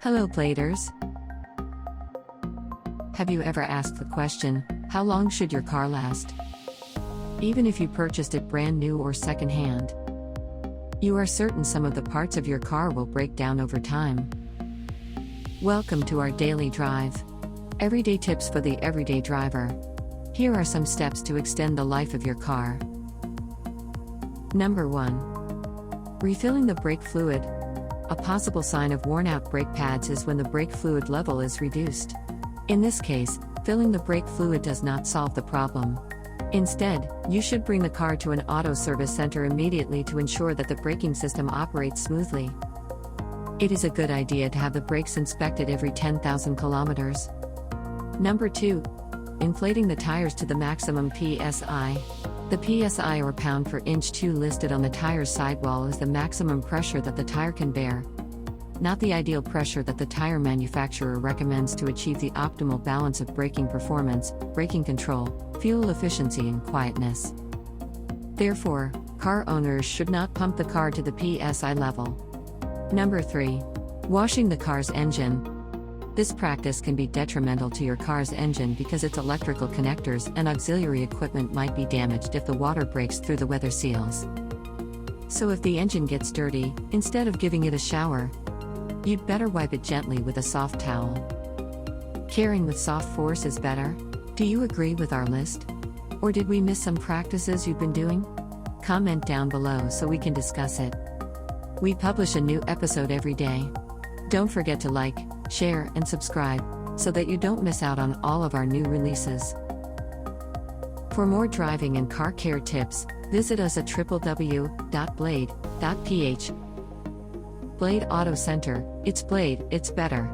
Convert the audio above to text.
Hello Bladers! Have you ever asked the question, how long should your car last? Even if you purchased it brand new or second-hand. You are certain some of the parts of your car will break down over time. Welcome to our daily drive. Everyday tips for the everyday driver. Here are some steps to extend the life of your car. Number 1. Refilling the brake fluid. A possible sign of worn-out brake pads is when the brake fluid level is reduced. In this case, filling the brake fluid does not solve the problem. Instead, you should bring the car to an auto service center immediately to ensure that the braking system operates smoothly. It is a good idea to have the brakes inspected every 10,000 kilometers. Number 2. Inflating the tires to the maximum PSI. The PSI or pound per inch 2 listed on the tire's sidewall is the maximum pressure that the tire can bear. Not the ideal pressure that the tire manufacturer recommends to achieve the optimal balance of braking performance, braking control, fuel efficiency and quietness. Therefore, car owners should not pump the car to the PSI level. Number 3. Washing the car's engine. This practice can be detrimental to your car's engine because its electrical connectors and auxiliary equipment might be damaged if the water breaks through the weather seals. So if the engine gets dirty, instead of giving it a shower, you'd better wipe it gently with a soft towel. Caring with soft force is better? Do you agree with our list? Or did we miss some practices you've been doing? Comment down below so we can discuss it. We publish a new episode every day. Don't forget to like, share, and subscribe, so that you don't miss out on all of our new releases. For more driving and car care tips, visit us at www.blade.ph. Blade Auto Center, it's Blade, it's better.